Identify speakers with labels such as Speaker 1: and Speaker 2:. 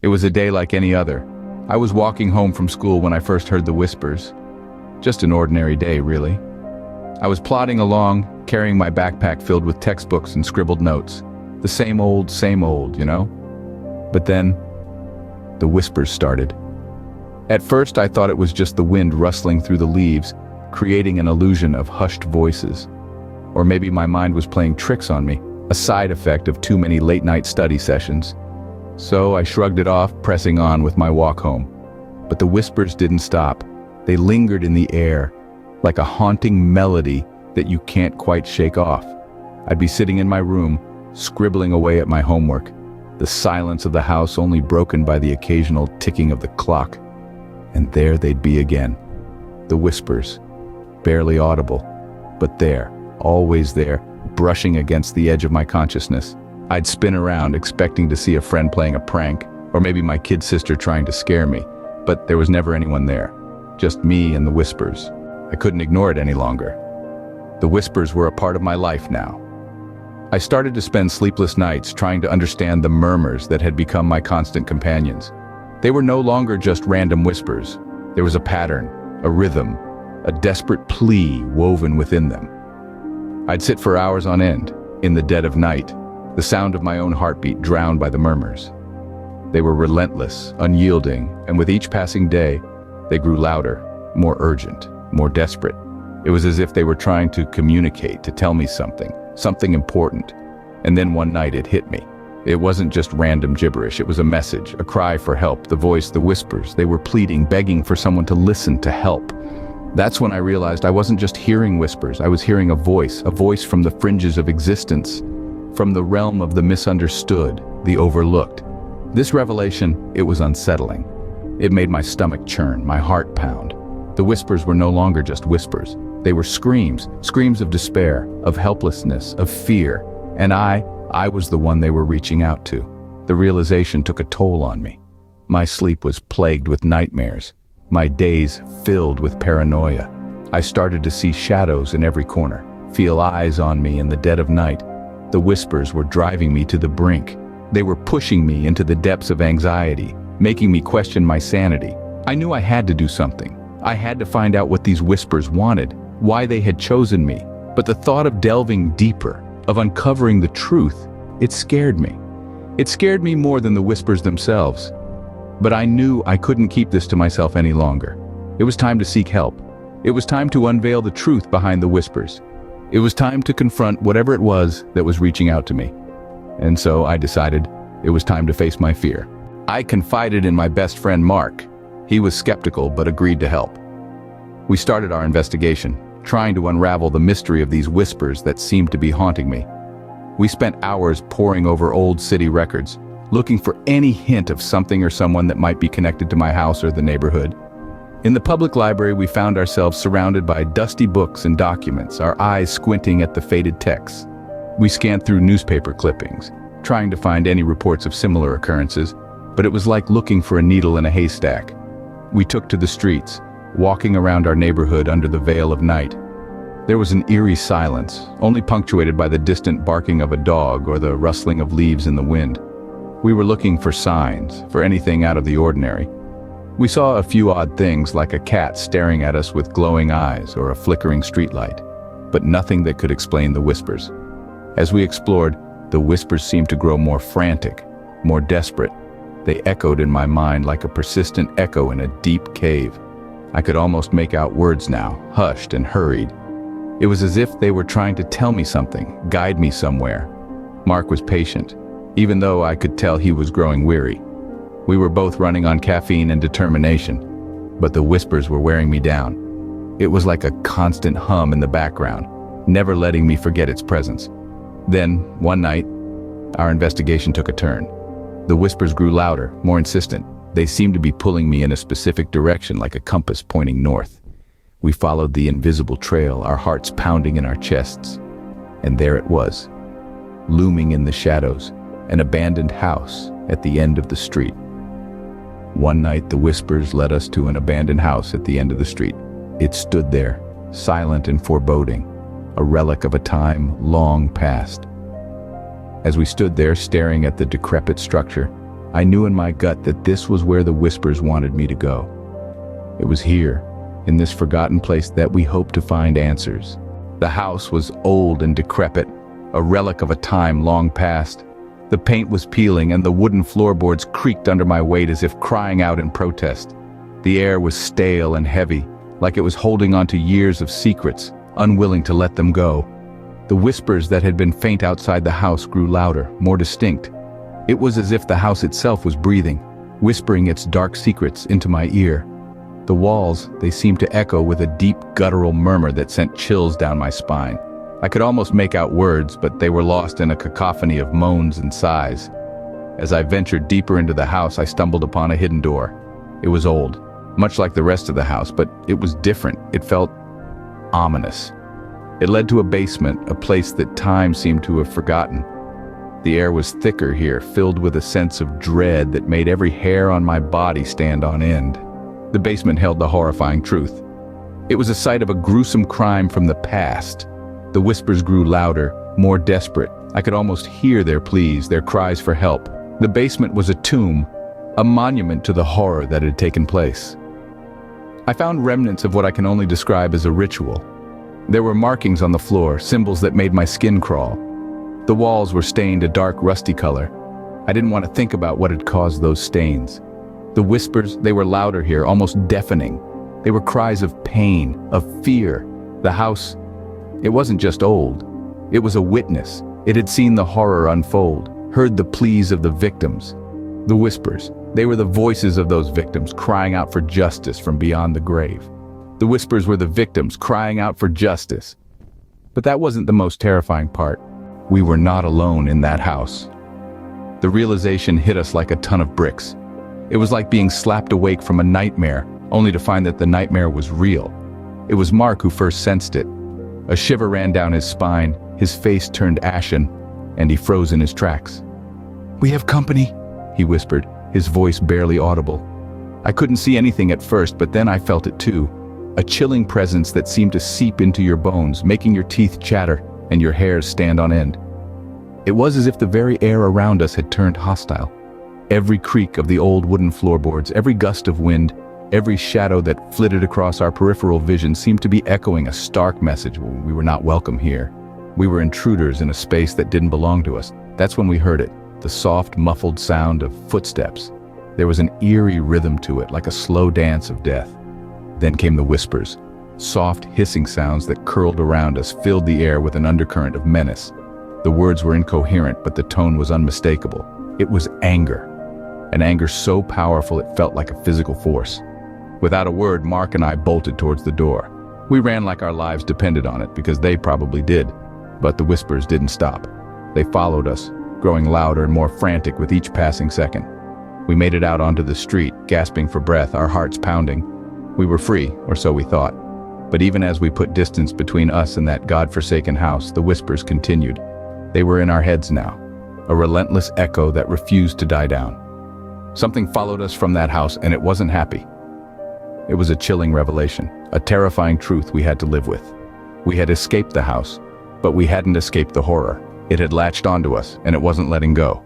Speaker 1: It was a day like any other. I was walking home from school when I first heard the whispers. Just an ordinary day, really. I was plodding along, carrying my backpack filled with textbooks and scribbled notes. The same old, you know? But then, the whispers started. At first, I thought it was just the wind rustling through the leaves, creating an illusion of hushed voices. Or maybe my mind was playing tricks on me, a side effect of too many late-night study sessions. So I shrugged it off, pressing on with my walk home. But the whispers didn't stop. They lingered in the air, like a haunting melody that you can't quite shake off. I'd be sitting in my room, scribbling away at my homework, the silence of the house only broken by the occasional ticking of the clock. And there they'd be again. The whispers, barely audible, but there, always there, brushing against the edge of my consciousness. I'd spin around, expecting to see a friend playing a prank, or maybe my kid sister trying to scare me, but there was never anyone there. Just me and the whispers. I couldn't ignore it any longer. The whispers were a part of my life now. I started to spend sleepless nights trying to understand the murmurs that had become my constant companions. They were no longer just random whispers. There was a pattern, a rhythm, a desperate plea woven within them. I'd sit for hours on end, in the dead of night, the sound of my own heartbeat drowned by the murmurs. They were relentless, unyielding, and with each passing day, they grew louder, more urgent, more desperate. It was as if they were trying to communicate, to tell me something important. And then one night it hit me. It wasn't just random gibberish, it was a message, a cry for help, the voice, the whispers. They were pleading, begging for someone to listen, to help. That's when I realized I wasn't just hearing whispers, I was hearing a voice from the fringes of existence, from the realm of the misunderstood, the overlooked. This revelation, it was unsettling. It made my stomach churn, my heart pound. The whispers were no longer just whispers. They were screams of despair, of helplessness, of fear. And I was the one they were reaching out to. The realization took a toll on me. My sleep was plagued with nightmares. My days filled with paranoia. I started to see shadows in every corner, feel eyes on me in the dead of night. The whispers were driving me to the brink. They were pushing me into the depths of anxiety, making me question my sanity. I knew I had to do something. I had to find out what these whispers wanted, why they had chosen me. But the thought of delving deeper, of uncovering the truth, it scared me. It scared me more than the whispers themselves. But I knew I couldn't keep this to myself any longer. It was time to seek help. It was time to unveil the truth behind the whispers. It was time to confront whatever it was that was reaching out to me. And so I decided it was time to face my fear. I confided in my best friend Mark. He was skeptical but agreed to help. We started our investigation, trying to unravel the mystery of these whispers that seemed to be haunting me. We spent hours poring over old city records, looking for any hint of something or someone that might be connected to my house or the neighborhood. In the public library, we found ourselves surrounded by dusty books and documents, our eyes squinting at the faded texts. We scanned through newspaper clippings, trying to find any reports of similar occurrences, but it was like looking for a needle in a haystack. We took to the streets, walking around our neighborhood under the veil of night. There was an eerie silence, only punctuated by the distant barking of a dog or the rustling of leaves in the wind. We were looking for signs, for anything out of the ordinary. We saw a few odd things like a cat staring at us with glowing eyes or a flickering streetlight, but nothing that could explain the whispers. As we explored, the whispers seemed to grow more frantic, more desperate. They echoed in my mind like a persistent echo in a deep cave. I could almost make out words now, hushed and hurried. It was as if they were trying to tell me something, guide me somewhere. Mark was patient, even though I could tell he was growing weary. We were both running on caffeine and determination, but the whispers were wearing me down. It was like a constant hum in the background, never letting me forget its presence. Then, one night, our investigation took a turn. The whispers grew louder, more insistent. They seemed to be pulling me in a specific direction, like a compass pointing north. We followed the invisible trail, our hearts pounding in our chests. And there it was, looming in the shadows, an abandoned house at the end of the street. One night, the whispers led us to an abandoned house at the end of the street. It stood there, silent and foreboding, a relic of a time long past. As we stood there staring at the decrepit structure, I knew in my gut that this was where the whispers wanted me to go. It was here, in this forgotten place, that we hoped to find answers. The house was old and decrepit, a relic of a time long past. The paint was peeling and the wooden floorboards creaked under my weight as if crying out in protest. The air was stale and heavy, like it was holding on to years of secrets, unwilling to let them go. The whispers that had been faint outside the house grew louder, more distinct. It was as if the house itself was breathing, whispering its dark secrets into my ear. The walls, they seemed to echo with a deep guttural murmur that sent chills down my spine. I could almost make out words, but they were lost in a cacophony of moans and sighs. As I ventured deeper into the house, I stumbled upon a hidden door. It was old, much like the rest of the house, but it was different. It felt ominous. It led to a basement, a place that time seemed to have forgotten. The air was thicker here, filled with a sense of dread that made every hair on my body stand on end. The basement held the horrifying truth. It was a site of a gruesome crime from the past. The whispers grew louder, more desperate. I could almost hear their pleas, their cries for help. The basement was a tomb, a monument to the horror that had taken place. I found remnants of what I can only describe as a ritual. There were markings on the floor, symbols that made my skin crawl. The walls were stained a dark, rusty color. I didn't want to think about what had caused those stains. The whispers, they were louder here, almost deafening. They were cries of pain, of fear. The house, it wasn't just old. It was a witness. It had seen the horror unfold, heard the pleas of the victims. The whispers, they were the voices of those victims crying out for justice from beyond the grave. The whispers were the victims crying out for justice. But that wasn't the most terrifying part. We were not alone in that house. The realization hit us like a ton of bricks. It was like being slapped awake from a nightmare, only to find that the nightmare was real. It was Mark who first sensed it. A shiver ran down his spine, his face turned ashen, and he froze in his tracks. "We have company," he whispered, his voice barely audible. I couldn't see anything at first, but then I felt it too. A chilling presence that seemed to seep into your bones, making your teeth chatter and your hairs stand on end. It was as if the very air around us had turned hostile. Every creak of the old wooden floorboards, every gust of wind, every shadow that flitted across our peripheral vision seemed to be echoing a stark message. We were not welcome here. We were intruders in a space that didn't belong to us. That's when we heard it, the soft, muffled sound of footsteps. There was an eerie rhythm to it, like a slow dance of death. Then came the whispers. Soft, hissing sounds that curled around us filled the air with an undercurrent of menace. The words were incoherent, but the tone was unmistakable. It was anger. An anger so powerful it felt like a physical force. Without a word, Mark and I bolted towards the door. We ran like our lives depended on it, because they probably did. But the whispers didn't stop. They followed us, growing louder and more frantic with each passing second. We made it out onto the street, gasping for breath, our hearts pounding. We were free, or so we thought. But even as we put distance between us and that God-forsaken house, the whispers continued. They were in our heads now, a relentless echo that refused to die down. Something followed us from that house, and it wasn't happy. It was a chilling revelation, a terrifying truth we had to live with. We had escaped the house, but we hadn't escaped the horror. It had latched onto us, and it wasn't letting go.